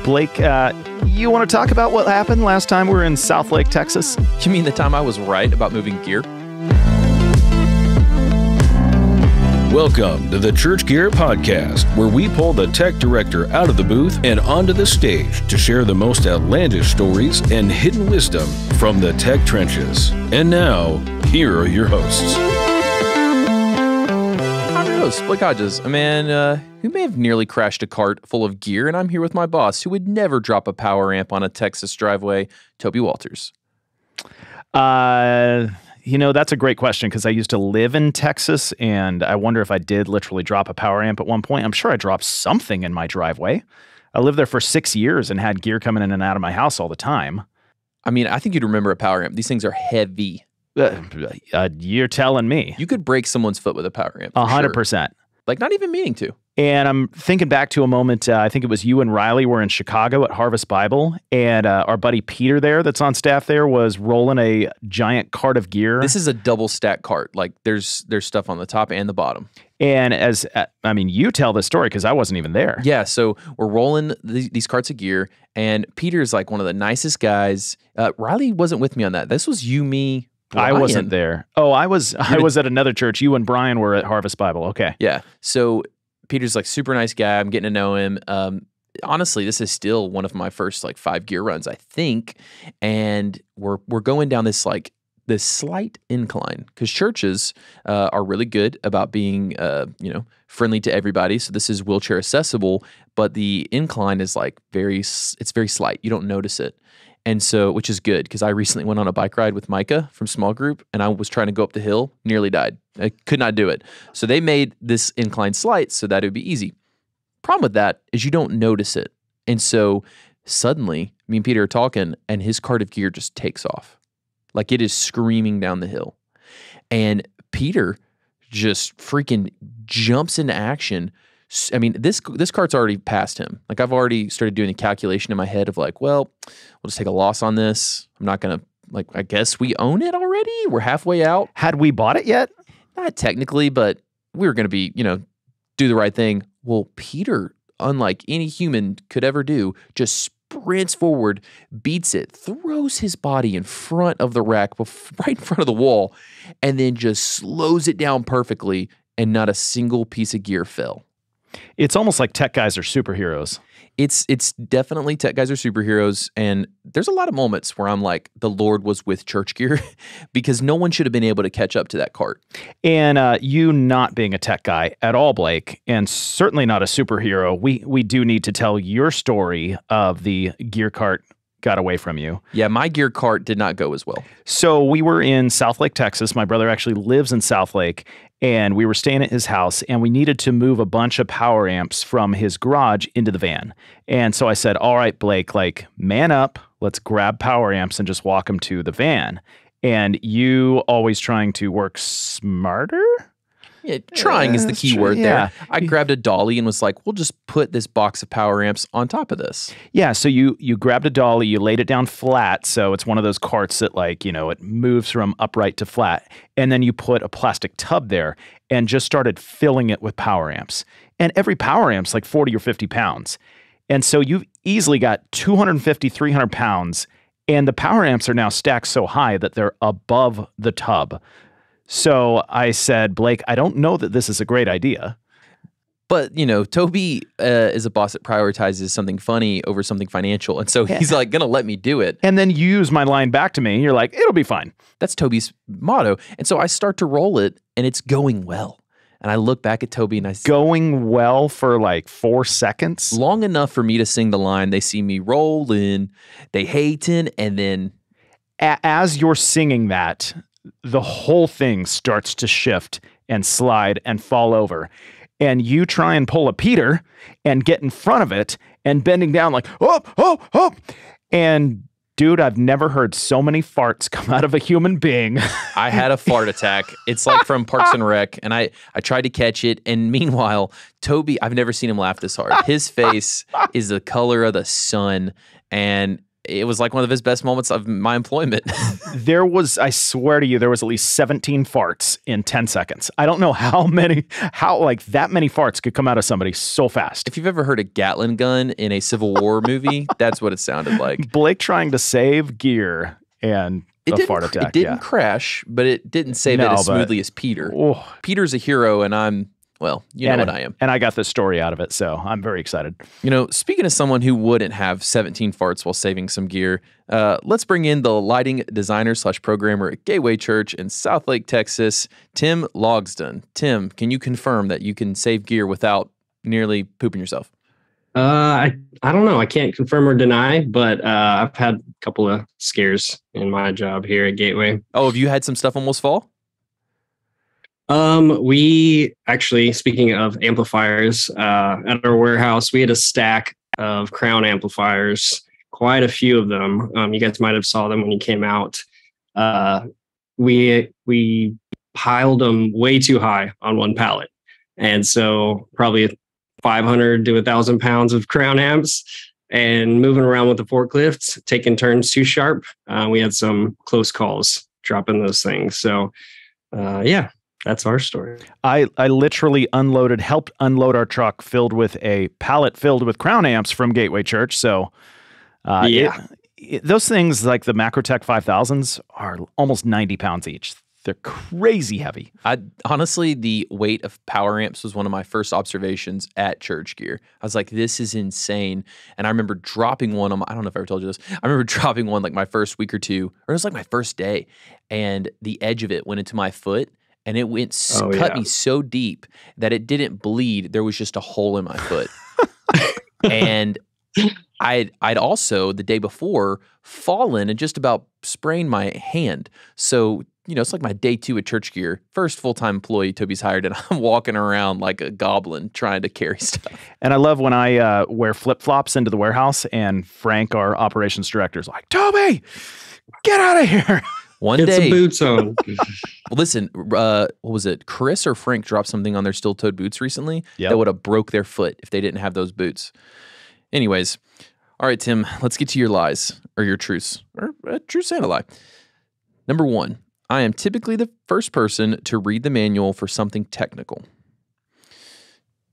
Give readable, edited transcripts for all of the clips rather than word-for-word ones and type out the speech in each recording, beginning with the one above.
Blake, you want to talk about what happened last time we were in Southlake, Texas? You mean the time I was right about moving gear? Welcome to the ChurchGear podcast, where we pull the tech director out of the booth and onto the stage to share the most outlandish stories and hidden wisdom from the tech trenches. And now, here are your hosts. I'm your host, Blake Hodges, a man who may have nearly crashed a cart full of gear, and I'm here with my boss, who would never drop a power amp on a Texas driveway, Toby Walters. That's a great question because I used to live in Texas, and I wonder if I did literally drop a power amp at one point. I'm sure I dropped something in my driveway. I lived there for 6 years and had gear coming in and out of my house all the time. I mean, I think you'd remember a power amp. These things are heavy. You're telling me. You could break someone's foot with a power amp. 100%. Sure. Like, not even meaning to. And I'm thinking back to a moment, I think it was you and Riley were in Chicago at Harvest Bible, and our buddy Peter there that's on staff there was rolling a giant cart of gear. This is a double stack cart. Like, there's stuff on the top and the bottom. And you tell this story because I wasn't even there. Yeah, so we're rolling these carts of gear, and Peter's like one of the nicest guys. Riley wasn't with me on that. This was you, me, Brian. I wasn't there. Oh, I was at another church. You and Brian were at Harvest Bible. Okay. Yeah. So Peter's like super nice guy. I'm getting to know him. Honestly, this is still one of my first like 5 gear runs, I think. And we're going down this slight incline because churches are really good about being friendly to everybody. So this is wheelchair accessible, but the incline is like it's very slight. You don't notice it. And so, which is good because I recently went on a bike ride with Micah from small group, and I was trying to go up the hill, nearly died. I could not do it. So they made this incline slight so that it would be easy. Problem with that is you don't notice it. And so suddenly, me and Peter are talking, and his cart of gear just takes off. Like it is screaming down the hill. And Peter just freaking jumps into action. I mean, this cart's already past him. Like I've already started doing the calculation in my head of like, well, we'll just take a loss on this. I'm not going to, I guess we own it already. We're halfway out. Had we bought it yet? Not technically, but we were going to be, do the right thing. Well, Peter, unlike any human could ever do, just sprints forward, beats it, throws his body in front of the rack, right in front of the wall, and then just slows it down perfectly, and not a single piece of gear fell. It's almost like tech guys are superheroes. It's definitely tech guys are superheroes, and there's a lot of moments where I'm like, the Lord was with ChurchGear because no one should have been able to catch up to that cart. And you not being a tech guy at all, Blake, and certainly not a superhero, we do need to tell your story of the gear cart got away from you. Yeah, my gear cart did not go as well. So we were in Southlake, Texas. My brother actually lives in Southlake, and we were staying at his house, and we needed to move a bunch of power amps from his garage into the van. And so I said, all right, Blake, man up. Let's grab power amps and just walk them to the van. And you always trying to work smarter? Yeah, trying is the key word there. I grabbed a dolly and was like, we'll just put this box of power amps on top of this. Yeah, so you grabbed a dolly, you laid it down flat, so it's one of those carts that it moves from upright to flat, and then you put a plastic tub there and just started filling it with power amps. And every power amp's like 40 or 50 pounds. And so you've easily got 250, 300 pounds, and the power amps are now stacked so high that they're above the tub. So I said, Blake, I don't know that this is a great idea. But, Toby is a boss that prioritizes something funny over something financial. And so he's going to let me do it. And then you use my line back to me. And you're like, it'll be fine. That's Toby's motto. And so I start to roll it and it's going well. And I look back at Toby and I say, going well for 4 seconds? Long enough for me to sing the line. They see me rolling, they hating, and then. As you're singing that, the whole thing starts to shift and slide and fall over. And you try and pull a Peter and get in front of it and bending down like, oh. And dude, I've never heard so many farts come out of a human being. I had a fart attack. It's like from Parks and Rec. And I tried to catch it. And meanwhile, Toby, I've never seen him laugh this hard. His face is the color of the sun. And it was like one of his best moments of my employment. I swear to you, there was at least 17 farts in 10 seconds. I don't know how like that many farts could come out of somebody so fast. If you've ever heard a Gatling gun in a Civil War movie, that's what it sounded like. Blake trying to save gear and a fart attack. It didn't crash, but it didn't save it as smoothly as Peter. Oh. Peter's a hero, and I'm, well, you know what I am. And I got this story out of it, so I'm very excited. You know, speaking of someone who wouldn't have 17 farts while saving some gear, let's bring in the lighting designer / programmer at Gateway Church in Southlake, Texas, Tim Logsdon. Tim, can you confirm that you can save gear without nearly pooping yourself? I don't know. I can't confirm or deny, but I've had a couple of scares in my job here at Gateway. Oh, have you had some stuff almost fall? We actually, speaking of amplifiers, at our warehouse, we had a stack of Crown amplifiers, quite a few of them. You guys might have saw them when you came out. We piled them way too high on one pallet. And so probably 500 to 1,000 pounds of Crown amps, and moving around with the forklifts, taking turns too sharp. We had some close calls dropping those things. So, yeah. That's our story. I literally helped unload our truck filled with a pallet filled with Crown amps from Gateway Church. So, those things like the Macrotech 5000s are almost 90 pounds each. They're crazy heavy. Honestly, the weight of power amps was one of my first observations at ChurchGear. I was like, this is insane. And I remember dropping one I don't know if I ever told you this. I remember dropping one like my first week or two, or it was like my first day. And the edge of it went into my foot. And it cut me so deep that it didn't bleed. There was just a hole in my foot. And I'd also, the day before, fallen and just about sprained my hand. So, you know, it's like my day 2 at ChurchGear. First full-time employee Toby's hired, and I'm walking around like a goblin trying to carry stuff. And I love when I wear flip-flops into the warehouse, and Frank, our operations director, is like, Toby, get out of here. Get some boots on. Well, listen, what was it? Chris or Frank dropped something on their steel-toed boots recently that would have broke their foot if they didn't have those boots. Anyways, all right, Tim, let's get to your lies, or your truths, or a truth and a lie. Number 1, I am typically the first person to read the manual for something technical.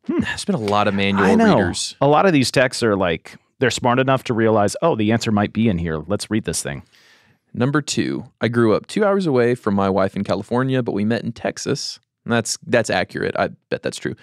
There's been a lot of manual readers. A lot of these techs are like, they're smart enough to realize, oh, the answer might be in here. Let's read this thing. Number 2, I grew up 2 hours away from my wife in California, but we met in Texas. And that's accurate. I bet that's true.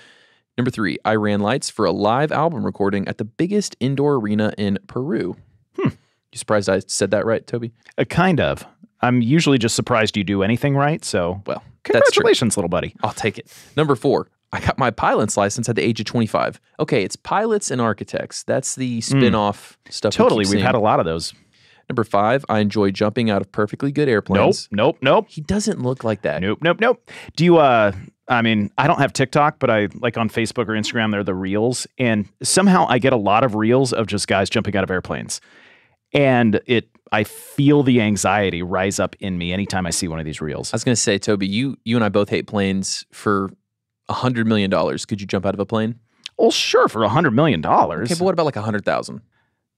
Number 3, I ran lights for a live album recording at the biggest indoor arena in Peru. You surprised I said that right, Toby? Kind of. I'm usually just surprised you do anything right. So, well, congratulations, little buddy. I'll take it. Number 4, I got my pilot's license at the age of 25. Okay, it's pilots and architects. That's the spin-off stuff. Totally. We've had a lot of those. Number 5, I enjoy jumping out of perfectly good airplanes. Nope. He doesn't look like that. Nope. Do you, I mean, I don't have TikTok, but I like on Facebook or Instagram, they're the reels. And somehow I get a lot of reels of just guys jumping out of airplanes. And I feel the anxiety rise up in me anytime I see one of these reels. I was going to say, Toby, you and I both hate planes. For $100 million, could you jump out of a plane? Well, sure, for $100 million. Okay, but what about like 100,000?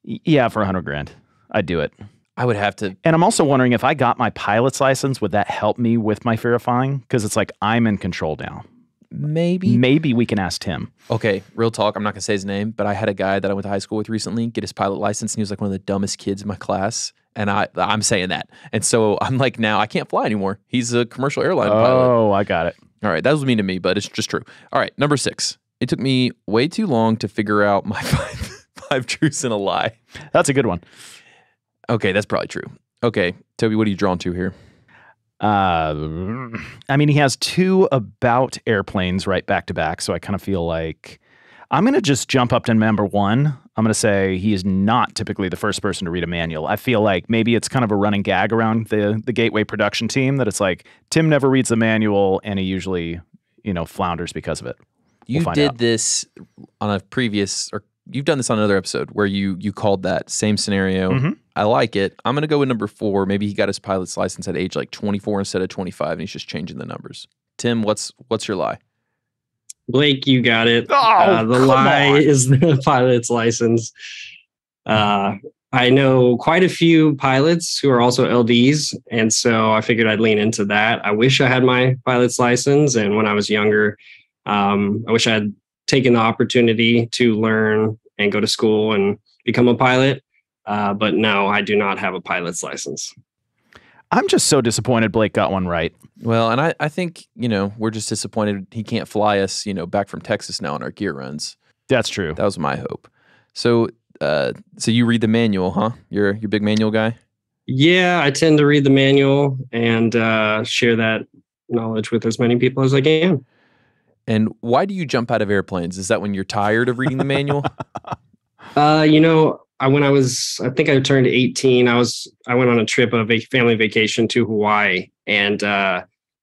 Yeah, for $100,000. I'd do it. I would have to. And I'm also wondering if I got my pilot's license, would that help me with my fear of flying? Because it's like I'm in control now. Maybe we can ask Tim. Okay, real talk. I'm not going to say his name, but I had a guy that I went to high school with recently get his pilot license, and he was like one of the dumbest kids in my class. And I'm saying that. And so I'm like, now I can't fly anymore. He's a commercial airline pilot. Oh, I got it. All right, that was mean to me, but it's just true. All right, number 6. It took me way too long to figure out my five truths and a lie. That's a good one. Okay, that's probably true. Okay, Toby, what are you drawn to here? I mean, he has 2 about airplanes right back to back, so I kind of feel like I'm going to just jump up to number 1. I'm going to say he is not typically the first person to read a manual. I feel like maybe it's kind of a running gag around the Gateway production team that it's like Tim never reads the manual and he usually, flounders because of it. You did this on a previous, or you've done this on another episode where you called that same scenario. Mm-hmm. I like it. I'm going to go with number 4. Maybe he got his pilot's license at age like 24 instead of 25, and he's just changing the numbers. Tim, what's your lie? Blake, you got it. The lie is the pilot's license. I know quite a few pilots who are also LDs, and so I figured I'd lean into that. I wish I had my pilot's license, and when I was younger, I wish I had taken the opportunity to learn and go to school and become a pilot. But no, I do not have a pilot's license. I'm just so disappointed Blake got one right. Well, and I think, we're just disappointed he can't fly us, back from Texas now on our gear runs. That's true. That was my hope. So you read the manual, huh? You're a big manual guy? Yeah, I tend to read the manual and share that knowledge with as many people as I can. And why do you jump out of airplanes? Is that when you're tired of reading the manual? I think I turned 18. I went on a trip of a family vacation to Hawaii, and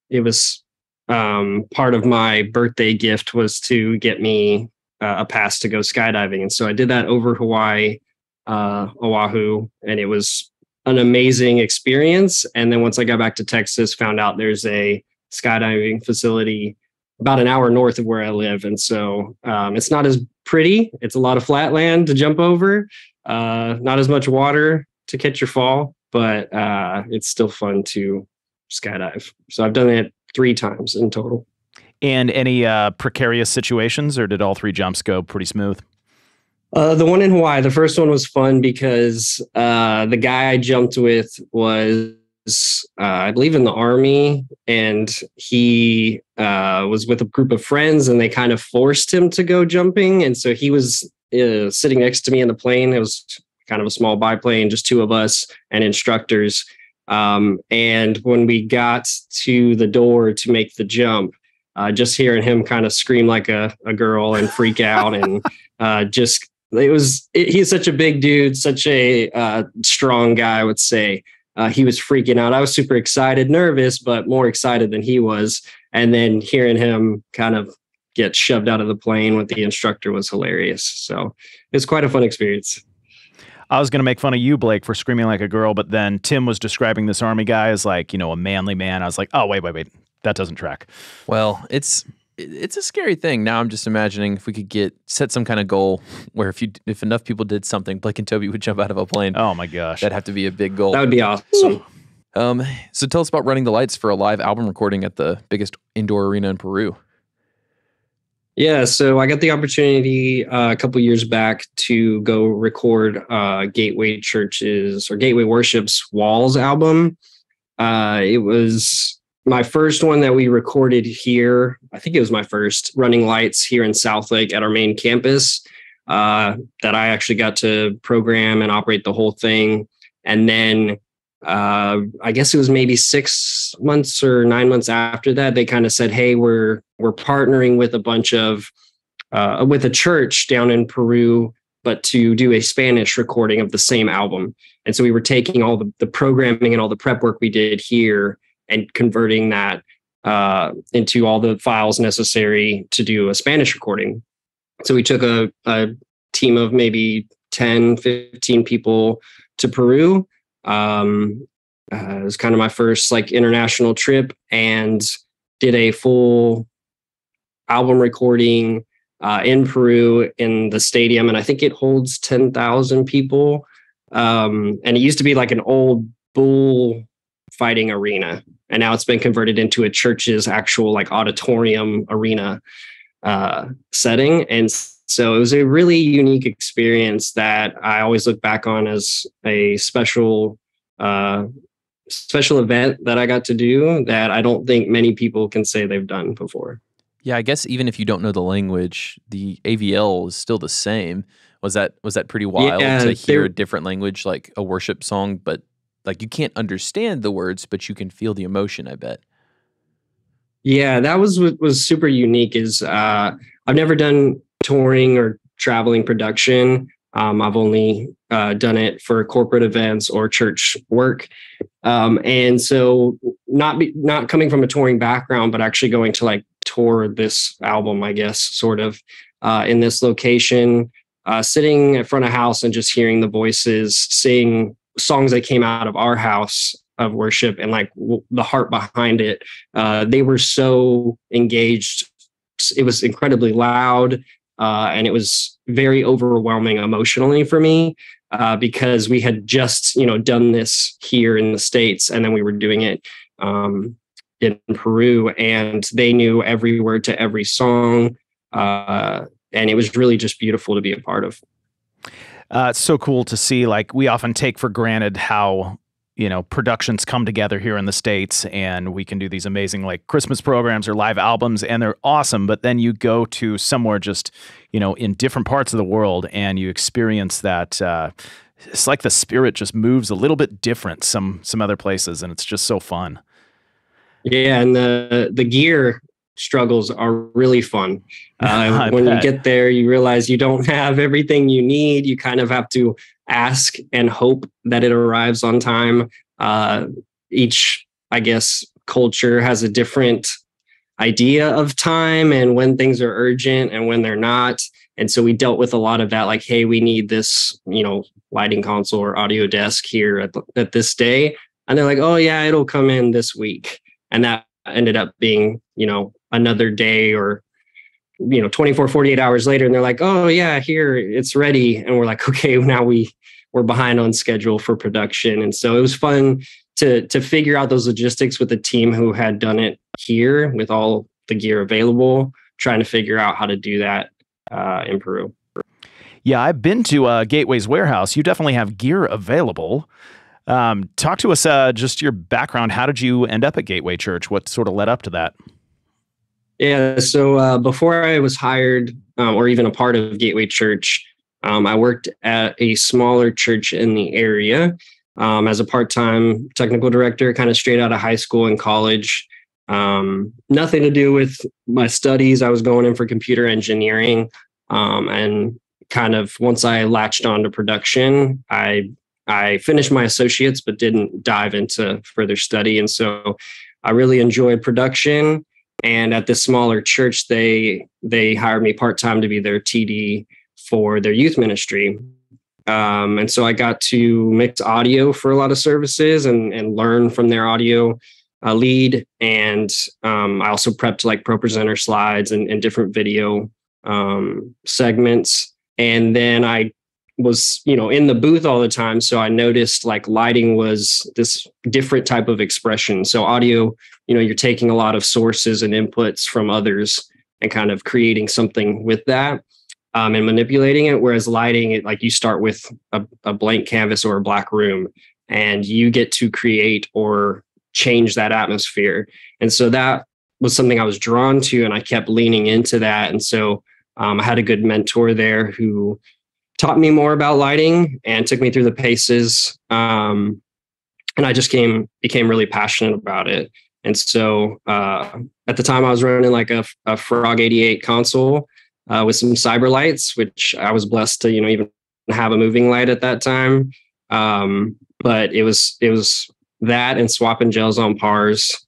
it was part of my birthday gift was to get me a pass to go skydiving. And so I did that over Hawaii, Oahu, and it was an amazing experience. And then once I got back to Texas, found out there's a skydiving facility about an hour north of where I live. And so it's not as pretty. It's a lot of flat land to jump over, not as much water to catch your fall, but it's still fun to skydive. So I've done it 3 times in total. And any precarious situations, or did all 3 jumps go pretty smooth? The one in Hawaii, the first one was fun because the guy I jumped with was, I believe, in the Army, and he was with a group of friends, and they kind of forced him to go jumping. And so he was sitting next to me in the plane. It was kind of a small biplane, just 2 of us and instructors. And when we got to the door to make the jump, just hearing him kind of scream like a girl and freak out and he's such a big dude, such a strong guy, I would say. He was freaking out. I was super excited, nervous, but more excited than he was. And then hearing him kind of get shoved out of the plane with the instructor was hilarious. So it was quite a fun experience. I was going to make fun of you, Blake, for screaming like a girl, but then Tim was describing this Army guy as like, a manly man. I was like, oh, wait. That doesn't track. Well, it's a scary thing. Now I'm just imagining if we could set some kind of goal where if enough people did something, Blake and Toby would jump out of a plane. Oh my gosh. That'd have to be a big goal. That would be awesome. So tell us about running the lights for a live album recording at the biggest indoor arena in Peru. Yeah, so I got the opportunity a couple years back to go record Gateway Church's or Gateway Worship's Walls album. It was my first one that we recorded here. I think it was my first running lights here in Southlake at our main campus that I actually got to program and operate the whole thing. And then I guess it was maybe 6 months or 9 months after that, they kind of said, hey, we're partnering with a bunch of with a church down in Peru, but to do a Spanish recording of the same album. And so we were taking all the programming and all the prep work we did here and converting that into all the files necessary to do a Spanish recording. So we took a team of maybe 10, 15 people to Peru. It was kind of my first international trip, and did a full album recording in Peru in the stadium. And I think it holds 10,000 people. And it used to be like an old bull fighting arena. And now it's been converted into a church's actual auditorium arena setting. And so it was a really unique experience that I always look back on as a special event that I got to do that I don't think many people can say they've done before. Yeah, I guess even if you don't know the language, the AVL is still the same. Was that pretty wild to hear a different language, like a worship song, but you can't understand the words, but you can feel the emotion, I bet. Yeah, that was what was super unique is I've never done touring or traveling production. I've only done it for corporate events or church work. And so not coming from a touring background, but actually going to tour this album, I guess, sort of in this location, sitting in front of house and just hearing the voices, sing songs that came out of our house of worship and the heart behind it. They were so engaged. It was incredibly loud. and it was very overwhelming emotionally for me because we had just done this here in the States, and then we were doing it in Peru, and they knew every word to every song, and it was really just beautiful to be a part of. It's so cool to see. Like, we often take for granted how productions come together here in the States, and we can do these amazing like Christmas programs or live albums, and they're awesome. But then you go to somewhere just, in different parts of the world, and you experience that. It's like the spirit just moves a little bit different some other places, and it's just so fun. Yeah, and the gear struggles are really fun. When you get there, you realize you don't have everything you need. You kind of have to ask and hope that it arrives on time. Each, I guess, culture has a different idea of time and when things are urgent and when they're not. And so we dealt with a lot of that, like, hey, we need this, lighting console or audio desk here at this day. And they're like, oh yeah, it'll come in this week. And that ended up being, another day or, 24, 48 hours later. And they're like, oh yeah, here it's ready. And we're like, okay, now we're behind on schedule for production. And so it was fun to figure out those logistics with a team who had done it here with all the gear available, trying to figure out how to do that in Peru. Yeah, I've been to Gateway's warehouse. You definitely have gear available. Talk to us just your background. How did you end up at Gateway Church? What sort of led up to that? Yeah, so before I was hired or even a part of Gateway Church, I worked at a smaller church in the area as a part-time technical director, kind of straight out of high school and college. Nothing to do with my studies. I was going in for computer engineering, and kind of once I latched on to production, I finished my associates, but didn't dive into further study. And so I really enjoyed production. And at this smaller church, they hired me part-time to be their TD for their youth ministry. And so I got to mix audio for a lot of services and learn from their audio lead. And I also prepped like ProPresenter slides and different video segments. And then I was, in the booth all the time. So I noticed like lighting was this different type of expression. So audio, you're taking a lot of sources and inputs from others and kind of creating something with that and manipulating it. Whereas lighting, it like you start with a blank canvas or a black room and you get to create or change that atmosphere. And so that was something I was drawn to, and I kept leaning into that. And so I had a good mentor there who taught me more about lighting and took me through the paces. And I just became really passionate about it. And so at the time I was running like a Frog 88 console with some cyber lights, which I was blessed to, even have a moving light at that time. But it was that and swapping gels on pars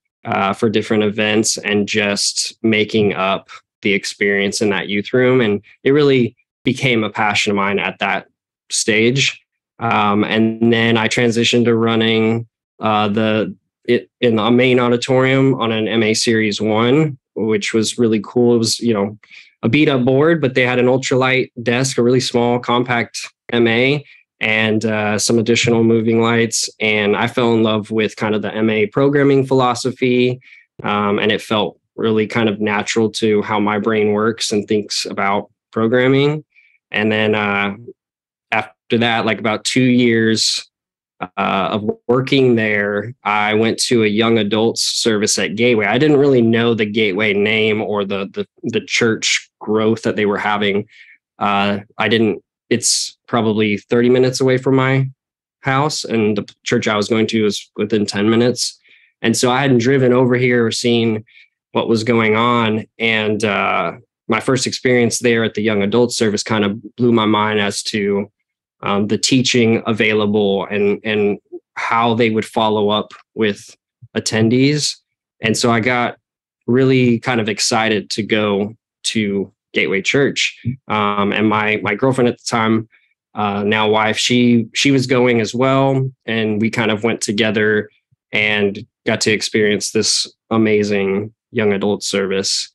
for different events and just making up the experience in that youth room. And it really became a passion of mine at that stage. And then I transitioned to running in the main auditorium on an MA Series 1, which was really cool. It was, a beat up board, but they had an ultralight desk, a really small, compact MA, and some additional moving lights. And I fell in love with kind of the MA programming philosophy. And it felt really kind of natural to how my brain works and thinks about programming. And then after that, like about 2 years of working there, I went to a young adults service at Gateway. I didn't really know the Gateway name or the church growth that they were having. It's probably 30 minutes away from my house, and the church I was going to was within 10 minutes. And so I hadn't driven over here or seen what was going on. And my first experience there at the young adult service kind of blew my mind as to the teaching available and how they would follow up with attendees. And so I got really kind of excited to go to Gateway Church. And my girlfriend at the time, now wife, she was going as well. And we kind of went together and got to experience this amazing young adult service.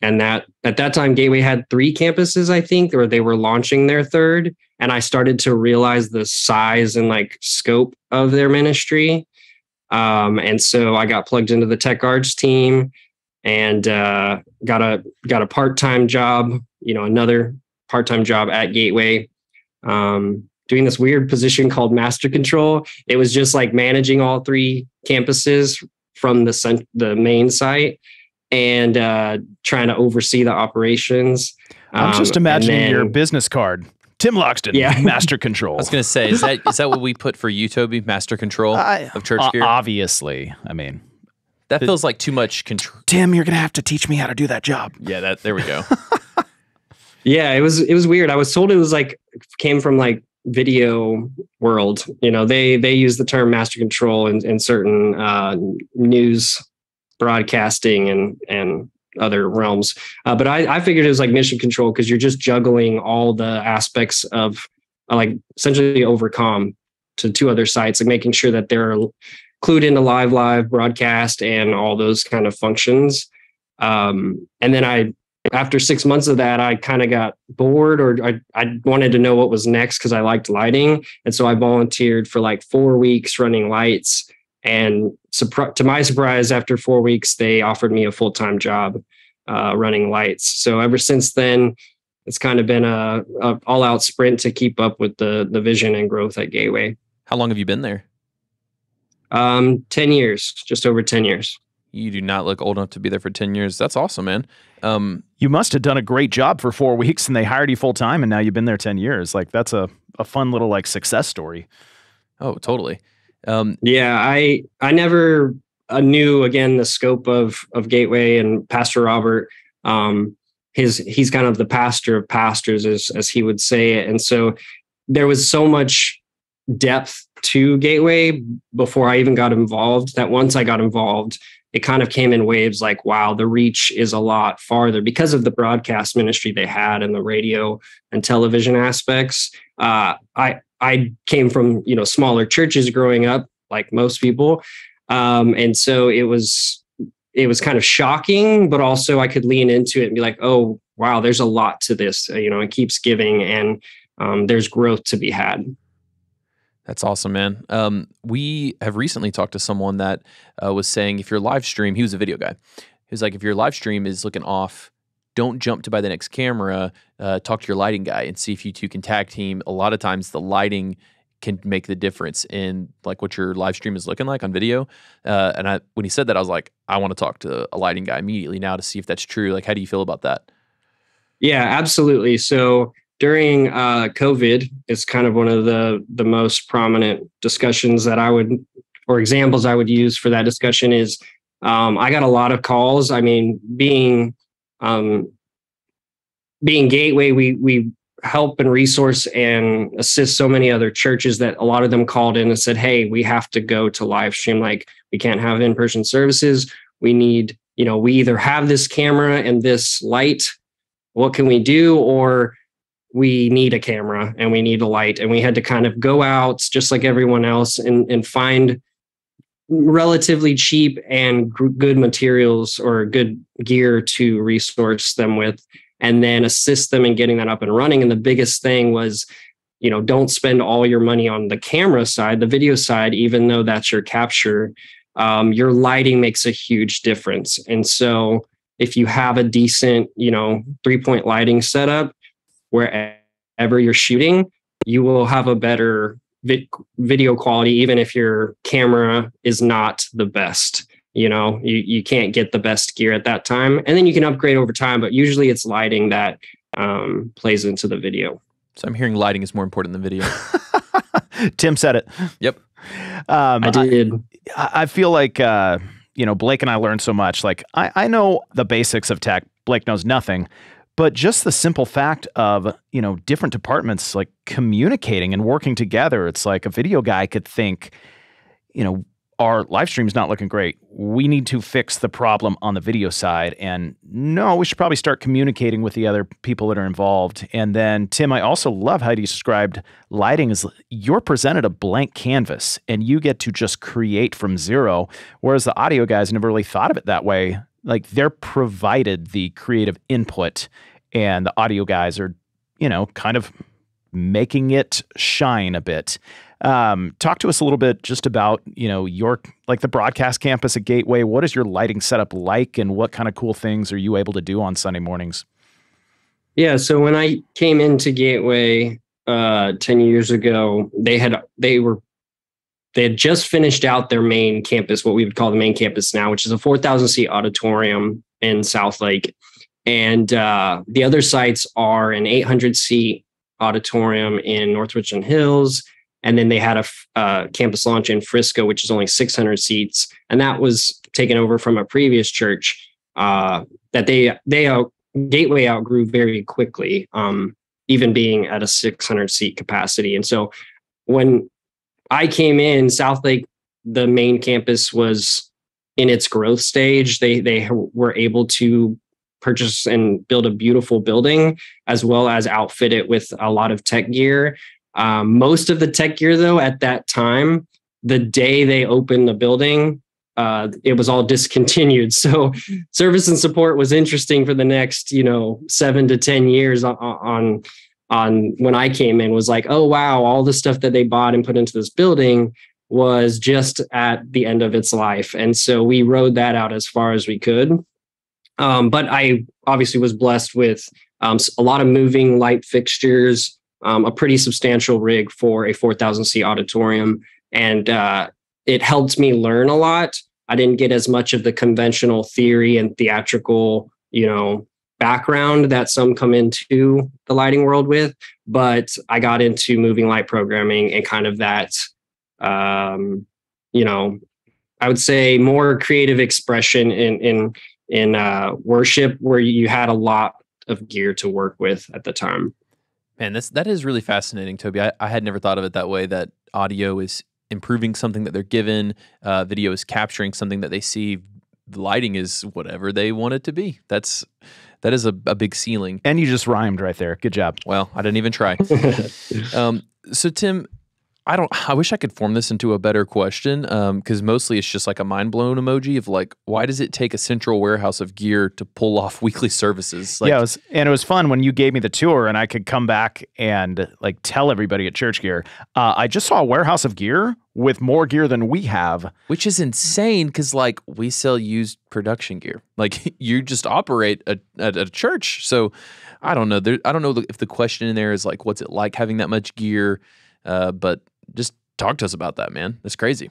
And that at that time, Gateway had 3 campuses, I think, or they were launching their 3rd. And I started to realize the size and like scope of their ministry. And so I got plugged into the tech arts team and got a part-time job, another part-time job at Gateway, doing this weird position called master control. It was just like managing all 3 campuses from the main site and trying to oversee the operations. I'm just imagining your business card. Tim Logsdon, Master Control. I was going to say, is that what we put for you, Toby? Master Control of ChurchGear? Obviously. I mean, that feels like too much control. Tim, you're going to have to teach me how to do that job. Yeah, there we go. Yeah, it was weird. I was told it was like, came from like video world. They use the term master control in certain news broadcasting and other realms. But I figured it was like mission control because you're just juggling all the aspects of like essentially overcom to 2 other sites, like making sure that they're clued into live broadcast and all those kind of functions. And then after 6 months of that, I kind of got bored, or I wanted to know what was next because I liked lighting. And so I volunteered for like 4 weeks running lights. And to my surprise, after 4 weeks, they offered me a full-time job running lights. So ever since then, it's kind of been a all-out sprint to keep up with the vision and growth at Gateway. How long have you been there? 10 years, just over 10 years. You do not look old enough to be there for 10 years. That's awesome, man. You must have done a great job for 4 weeks and they hired you full-time and now you've been there 10 years. Like that's a fun little like success story. Oh, totally. Yeah, I never knew again the scope of Gateway, and Pastor Robert, he's kind of the pastor of pastors, as he would say it. And so there was so much depth to Gateway before I even got involved that once I got involved, it kind of came in waves like, wow, the reach is a lot farther because of the broadcast ministry they had and the radio and television aspects. I came from, smaller churches growing up, like most people. And so it was kind of shocking, but also I could lean into it and be like, oh, wow, there's a lot to this, it keeps giving and there's growth to be had. That's awesome, man. We have recently talked to someone that was saying if your live stream, he was a video guy. He was like, if your live stream is looking off, don't jump to buy the next camera. Talk to your lighting guy and see if you 2 can tag team. A lot of times the lighting can make the difference in like what your live stream is looking like on video. And when he said that, I was like, I want to talk to a lighting guy immediately now to see if that's true. Like, how do you feel about that? Yeah, absolutely. So during COVID, it's kind of one of the most prominent discussions that or examples I would use for that discussion is I got a lot of calls. I mean, being Gateway, we help and resource and assist so many other churches that a lot of them called in and said, hey, we have to go to live stream. Like we can't have in-person services. We need, we either have this camera and this light. What can we do? Or we need a camera and we need a light. And we had to kind of go out just like everyone else and find relatively cheap and good materials or good gear to resource them with, and then assist them in getting that up and running. And the biggest thing was, don't spend all your money on the camera side, the video side, even though that's your capture. Your lighting makes a huge difference. And so if you have a decent, 3-point lighting setup, wherever you're shooting, you will have a better video quality, even if your camera is not the best. You can't get the best gear at that time. And then you can upgrade over time, but usually it's lighting that plays into the video. So I'm hearing lighting is more important than video. Tim said it. Yep. I did. I feel like, Blake and I learned so much. Like I know the basics of tech. Blake knows nothing. But just the simple fact of, different departments like communicating and working together, it's like a video guy could think, our live stream's not looking great. We need to fix the problem on the video side. And no, we should probably start communicating with the other people that are involved. And then, Tim, I also love how you described lighting as you're presented a blank canvas and you get to just create from zero. Whereas the audio guys never really thought of it that way. like they're provided the creative input, and the audio guys are, kind of making it shine a bit. Talk to us a little bit just about, your, like the broadcast campus at Gateway. What is your lighting setup like, and what kind of cool things are you able to do on Sunday mornings? Yeah. So when I came into Gateway 10 years ago, they had just finished out their main campus, what we would call the main campus now, which is a 4,000 seat auditorium in Southlake. And the other sites are an 800 seat auditorium in North Richland Hills. And then they had a campus launch in Frisco, which is only 600 seats. And that was taken over from a previous church that Gateway outgrew very quickly, even being at a 600 seat capacity. And so when I came in, Southlake, the main campus was in its growth stage. They were able to purchase and build a beautiful building, as well as outfit it with a lot of tech gear. Most of the tech gear, though, at that time, the day they opened the building, it was all discontinued. So service and support was interesting for the next, 7 to 10 years on when I came in. Was like, oh, wow, all the stuff that they bought and put into this building was just at the end of its life. And so we rode that out as far as we could. But I obviously was blessed with a lot of moving light fixtures, a pretty substantial rig for a 4,000 seat auditorium. And it helped me learn a lot. I didn't get as much of the conventional theory and theatrical, background that some come into the lighting world with, but I got into moving light programming and kind of that, I would say more creative expression in worship, where you had a lot of gear to work with at the time. Man, that is really fascinating, Toby. I had never thought of it that way, that audio is improving something that they're given, video is capturing something that they see, the lighting is whatever they want it to be. That is a big ceiling. And you just rhymed right there. Good job. Well, I didn't even try. So Tim, I wish I could form this into a better question, because mostly it's just like a mind blown emoji of like, why does it take a central warehouse of gear to pull off weekly services? Like, yeah, it was fun when you gave me the tour and I could come back and like tell everybody at ChurchGear, I just saw a warehouse of gear with more gear than we have. Which is insane, because like we sell used production gear. Like you just operate at a church. So I don't know. I don't know if the question in there is like, what's it like having that much gear? But just talk to us about that, man. That's crazy.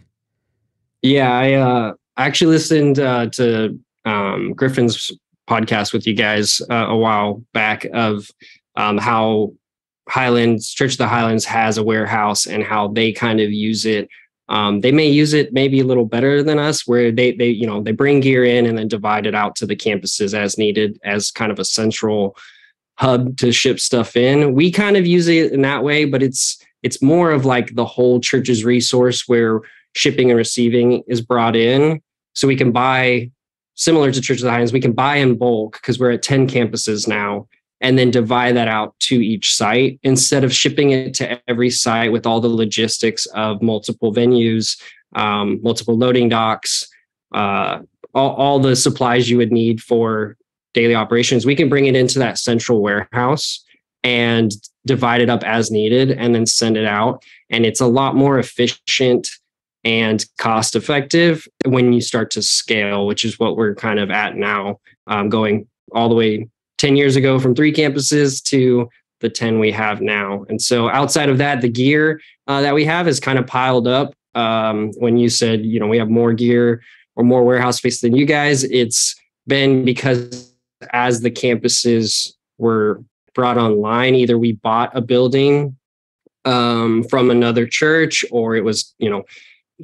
Yeah, I actually listened to Griffin's podcast with you guys a while back of how Church of the Highlands has a warehouse and how they kind of use it. They may use it maybe a little better than us, where they bring gear in and then divide it out to the campuses as needed, as kind of a central hub to ship stuff in. We kind of use it in that way, but it's more of like the whole church's resource where shipping and receiving is brought in. So we can buy, similar to Church of the Highlands, we can buy in bulk because we're at 10 campuses now, and then divide that out to each site instead of shipping it to every site with all the logistics of multiple venues, multiple loading docks, all the supplies you would need for daily operations. We can bring it into that central warehouse and divide it up as needed and then send it out. And it's a lot more efficient and cost effective when you start to scale, which is what we're kind of at now, going all the way 10 years ago from 3 campuses to the 10 we have now. And so outside of that, the gear that we have is kind of piled up. When you said, we have more gear or more warehouse space than you guys, it's been because as the campuses were brought online, either we bought a building from another church, or it was,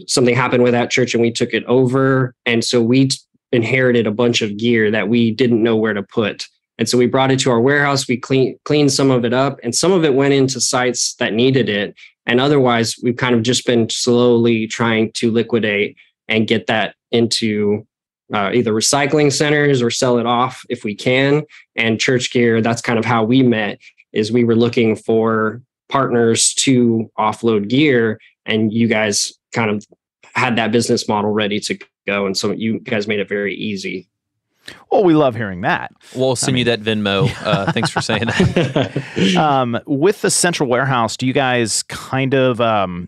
something happened with that church and we took it over. And so we inherited a bunch of gear that we didn't know where to put. And so we brought it to our warehouse, we cleaned some of it up, and some of it went into sites that needed it. And otherwise, we've kind of just been slowly trying to liquidate and get that into either recycling centers or sell it off if we can. And ChurchGear, that's kind of how we met, is we were looking for partners to offload gear, and you guys kind of had that business model ready to go. And so you guys made it very easy. Well, we love hearing that. We'll send you that Venmo. Thanks for saying that. With the central warehouse, do you guys kind of,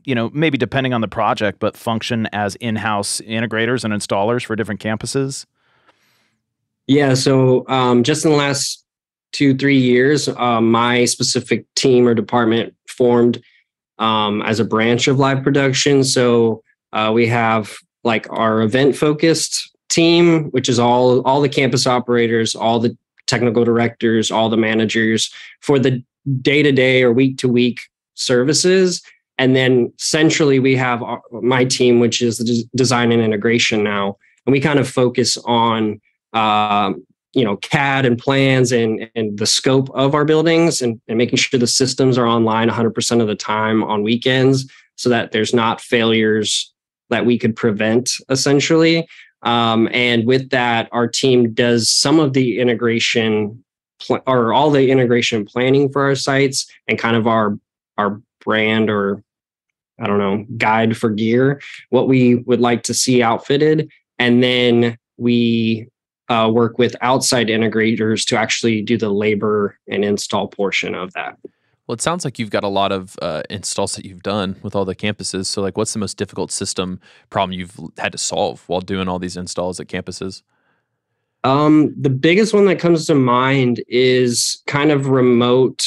maybe depending on the project, but function as in-house integrators and installers for different campuses? Yeah. So just in the last 2-3 years, my specific team or department formed as a branch of live production. So we have like our event focused team, which is all the campus operators, all the technical directors, all the managers for the day-to-day or week-to-week services. And then centrally, we have my team, which is the design and integration now. And we kind of focus on, CAD and plans and the scope of our buildings and making sure the systems are online 100% of the time on weekends so that there's not failures that we could prevent, essentially. And with that, our team does some of the integration or all the integration planning for our sites and kind of our brand or, I don't know, guide for gear, what we would like to see outfitted. And then we work with outside integrators to actually do the labor and install portion of that. Well, it sounds like you've got a lot of installs that you've done with all the campuses. So, like, what's the most difficult system problem you've had to solve while doing all these installs at campuses? The biggest one that comes to mind is kind of remote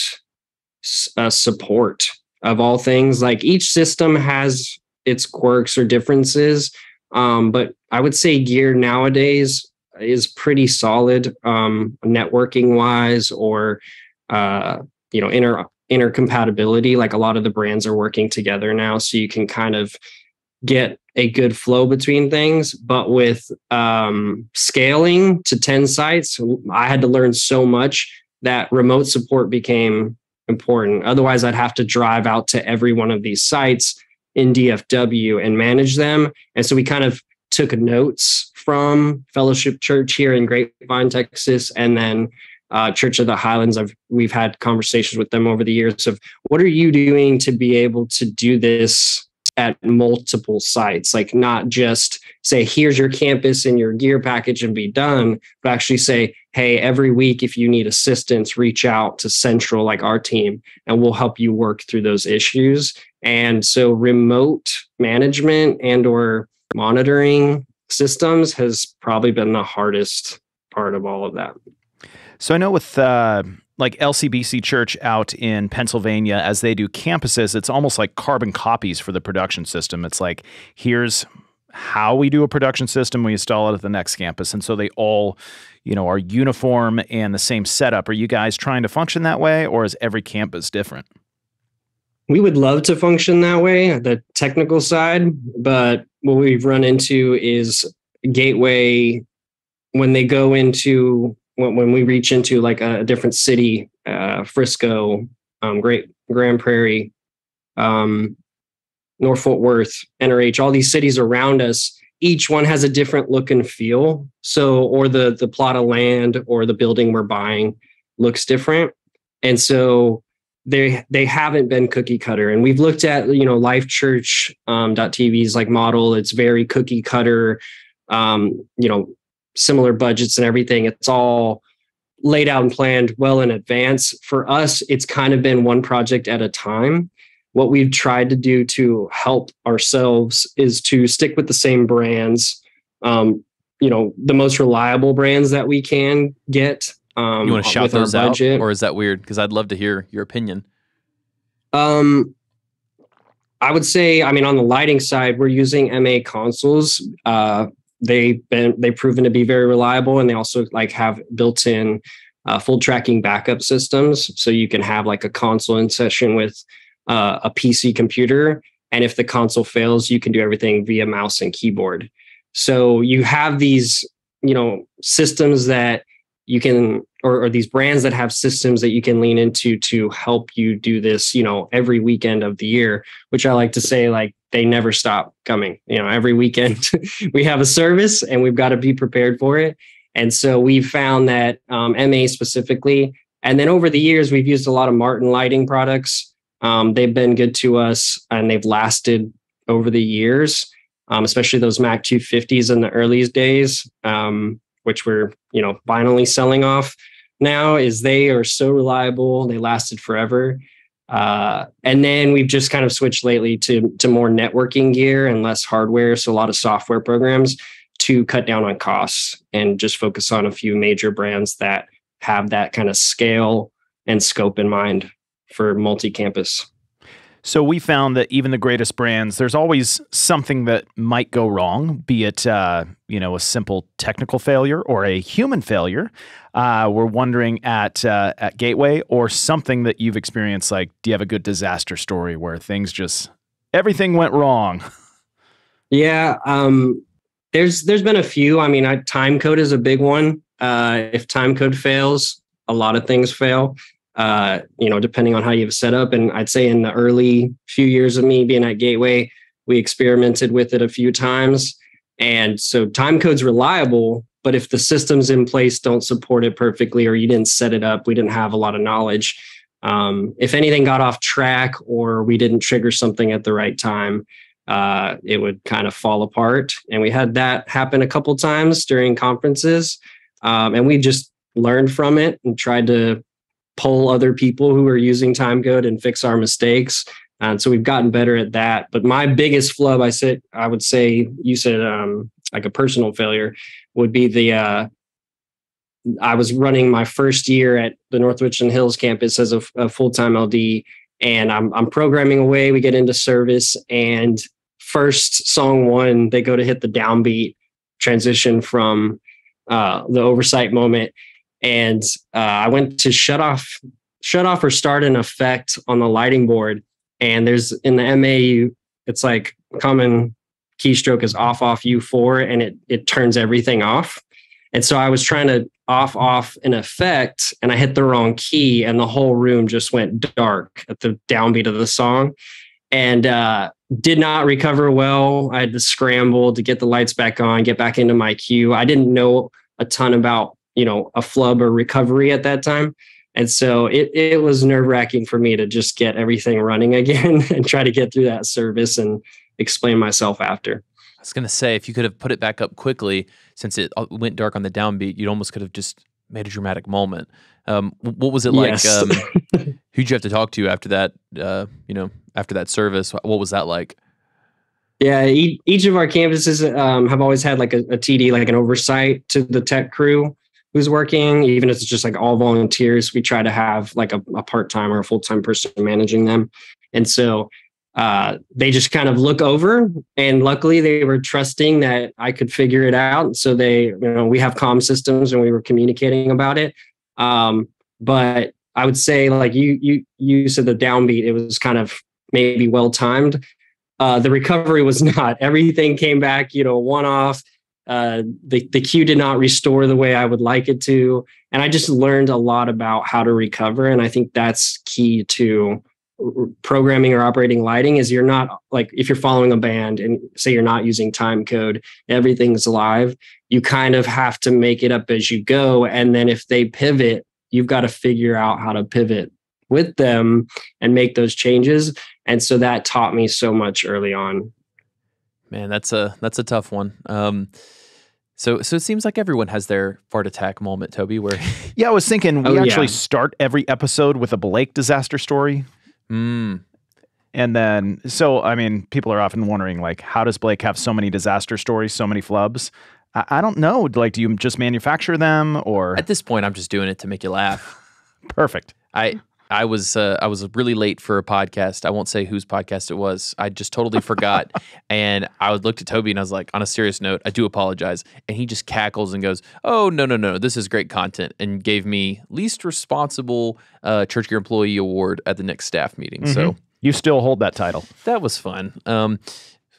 support of all things. Like each system has its quirks or differences, but I would say gear nowadays is pretty solid networking wise or intercompatibility. Like a lot of the brands are working together now, so you can kind of get a good flow between things. But with scaling to 10 sites, I had to learn so much that remote support became important. Otherwise, I'd have to drive out to every one of these sites in DFW and manage them. And so we kind of took notes from Fellowship Church here in Grapevine, Texas, and then Church of the Highlands. We've had conversations with them over the years of what are you doing to be able to do this at multiple sites, like not just say, here's your campus and your gear package and be done, but actually say, hey, every week, if you need assistance, reach out to Central, like our team, and we'll help you work through those issues. And so remote management and or monitoring systems has probably been the hardest part of all of that. So I know with like LCBC Church out in Pennsylvania, as they do campuses, it's almost like carbon copies for the production system. It's like, here's how we do a production system. We install it at the next campus. And so they all, are uniform and the same setup. Are you guys trying to function that way, or is every campus different? We would love to function that way, the technical side, but what we've run into is Gateway, when they go into, when we reach into like a different city, Frisco, Grand Prairie, North Fort Worth, NRH, all these cities around us, each one has a different look and feel. So, or the plot of land or the building we're buying looks different. And so they haven't been cookie cutter. And we've looked at, LifeChurch.tv's like model. It's very cookie cutter, similar budgets and everything. It's all laid out and planned well in advance. For us, it's kind of been one project at a time. What we've tried to do to help ourselves is to stick with the same brands, the most reliable brands that we can get. You want to shout those out, or is that weird? Because I'd love to hear your opinion. I would say, on the lighting side, we're using MA consoles. They've proven to be very reliable, and they also have built-in full tracking backup systems, so you can have like a console in session with a PC computer, and if the console fails, you can do everything via mouse and keyboard. So you have these, systems that you can, or these brands that have systems that you can lean into to help you do this, every weekend of the year, which I like to say, like, they never stop coming. Every weekend we have a service and we've got to be prepared for it. And so we've found that MA specifically, and then over the years, we've used a lot of Martin lighting products. They've been good to us and they've lasted over the years, especially those Mac 250s in the earliest days. which we're, finally selling off now, is they are so reliable. They lasted forever. And then we've just kind of switched lately to more networking gear and less hardware. So a lot of software programs to cut down on costs and just focus on a few major brands that have that kind of scale and scope in mind for multi-campus. So we found that even the greatest brands, there's always something that might go wrong, be it a simple technical failure or a human failure. We're wondering at Gateway, or something that you've experienced, like, do you have a good disaster story where everything went wrong? Yeah, there's been a few. I mean, time code is a big one. If time code fails, a lot of things fail. Depending on how you've set up. And I'd say in the early few years of me being at Gateway, we experimented with it a few times. And so time code's reliable, but if the systems in place don't support it perfectly, or you didn't set it up, we didn't have a lot of knowledge. If anything got off track or we didn't trigger something at the right time, it would kind of fall apart. And we had that happen a couple times during conferences. And we just learned from it and tried to pull other people who are using time code and fix our mistakes. And so we've gotten better at that. But my biggest flub, I would say, you said like a personal failure, would be I was running my first year at the North Richland Hills campus as a full-time LD, and I'm programming away. We get into service, and first song one, they go to hit the downbeat transition from the oversight moment. And I went to shut off or start an effect on the lighting board. And there's in the MA, it's like common keystroke is off U4, and it turns everything off. And so I was trying to off an effect, and I hit the wrong key, and the whole room just went dark at the downbeat of the song, and did not recover well. I had to scramble to get the lights back on, get back into my queue. I didn't know a ton about a flub or recovery at that time. And so it was nerve-wracking for me to just get everything running again and try to get through that service and explain myself after. I was going to say, if you could have put it back up quickly, since it went dark on the downbeat, you'd almost could have just made a dramatic moment. What was it like? Yes. Who'd you have to talk to after that, after that service? What was that like? Yeah, each of our campuses have always had like a TD, like an oversight to the tech crew who's working, even if it's just like all volunteers. We try to have like a part-time or a full-time person managing them. And so they just kind of look over, and luckily they were trusting that I could figure it out. So we have comm systems, and we were communicating about it. But I would say, like you said, the downbeat, it was kind of maybe well-timed. The recovery was not. Everything came back, one off. The queue did not restore the way I would like it to. And I just learned a lot about how to recover. And I think that's key to programming or operating lighting, is you're not like, if you're following a band and say you're not using time code, everything's live, you kind of have to make it up as you go. And then if they pivot, you've got to figure out how to pivot with them and make those changes. And so that taught me so much early on. Man, that's a tough one. So it seems like everyone has their fart attack moment, Toby, where Yeah, I was thinking we actually start every episode with a Blake disaster story. And then, people are often wondering, like, how does Blake have so many disaster stories, so many flubs? I don't know. Like, do you just manufacture them, or? At this point, I'm just doing it to make you laugh. Perfect. I was really late for a podcast. I won't say whose podcast it was. I just totally forgot. And I looked at Toby and I was like, on a serious note, I do apologize. And he just cackles and goes, "Oh, no. This is great content." And gave me least responsible ChurchGear employee award at the next staff meeting. Mm-hmm. So you still hold that title. That was fun.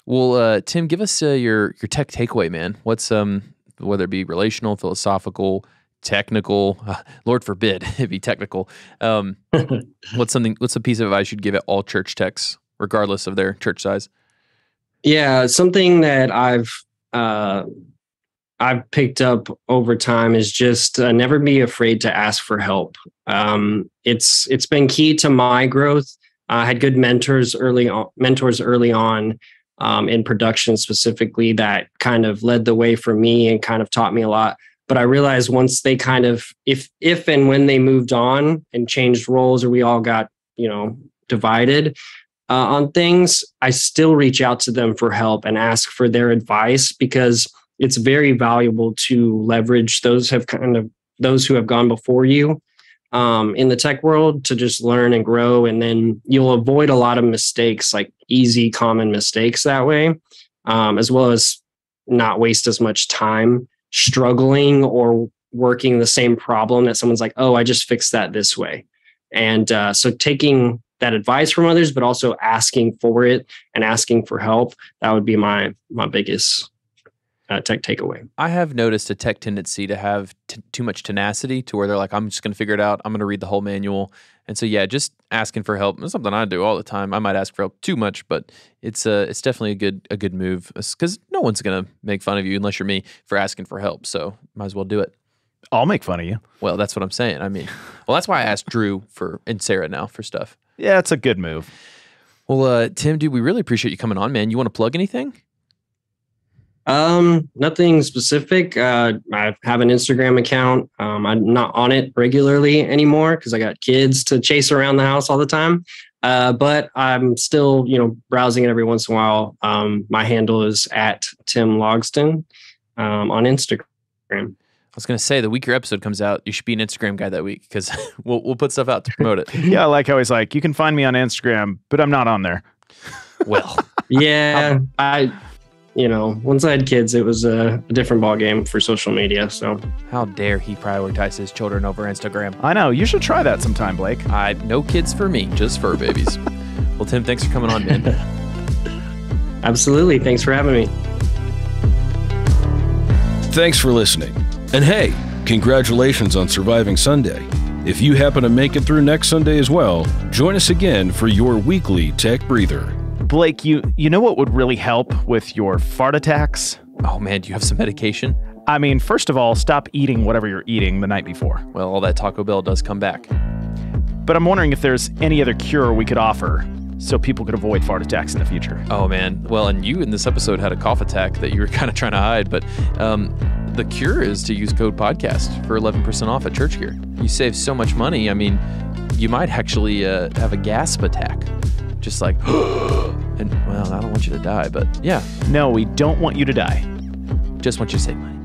Well, Tim, give us your tech takeaway, man. What's whether it be relational, philosophical, technical, Lord forbid it be technical. What's a piece of advice you'd give at all church techs, regardless of their church size? Yeah, something that I've picked up over time is just never be afraid to ask for help. It's been key to my growth. I had good mentors early on in production specifically that kind of led the way for me and kind of taught me a lot But I realized once they kind of, if and when they moved on and changed roles, or we all got, divided on things, I still reach out to them for help and ask for their advice, because it's very valuable to leverage those who have gone before you in the tech world, to just learn and grow. And then you'll avoid a lot of mistakes, like easy, common mistakes that way, as well as not waste as much time struggling or working the same problem that someone's like, oh, I just fixed that this way. And so taking that advice from others, but also asking for it and asking for help, that would be my biggest tech takeaway. I have noticed a tech tendency to have too much tenacity, to where they're like, I'm just going to figure it out. I'm going to read the whole manual. And so, yeah, just asking for help is something I do all the time. I might ask for help too much, but it's definitely a good move, because no one's going to make fun of you unless you're me for asking for help. So might as well do it. I'll make fun of you. Well, that's what I'm saying. I mean, that's why I asked Drew and Sarah now for stuff. Yeah, it's a good move. Well, Tim, dude, we really appreciate you coming on, man. You want to plug anything? Nothing specific. I have an Instagram account. I'm not on it regularly anymore because I got kids to chase around the house all the time. But I'm still, browsing it every once in a while. My handle is at Tim Logsdon on Instagram. I was going to say, the week your episode comes out, you should be an Instagram guy that week, because we'll put stuff out to promote it. Yeah, I like how he's like, you can find me on Instagram, but I'm not on there. Well, yeah, once I had kids, it was a different ballgame for social media. So how dare he prioritize his children over Instagram? I know. You should try that sometime, Blake. No kids for me, just fur babies. Well, Tim, thanks for coming on, man. Absolutely. Thanks for having me. Thanks for listening. And hey, congratulations on surviving Sunday. If you happen to make it through next Sunday as well, join us again for your weekly Tech Breather. Blake, you know what would really help with your fart attacks? Oh man, do you have some medication? I mean, first of all, stop eating whatever you're eating the night before. Well, all that Taco Bell does come back. But I'm wondering if there's any other cure we could offer so people could avoid fart attacks in the future. Oh man, well, and you in this episode had a cough attack that you were kind of trying to hide, but the cure is to use code podcast for 11% off at ChurchGear. You save so much money. I mean, you might actually have a gasp attack. Just like, and well, I don't want you to die, but yeah. No, we don't want you to die. Just want you to save money.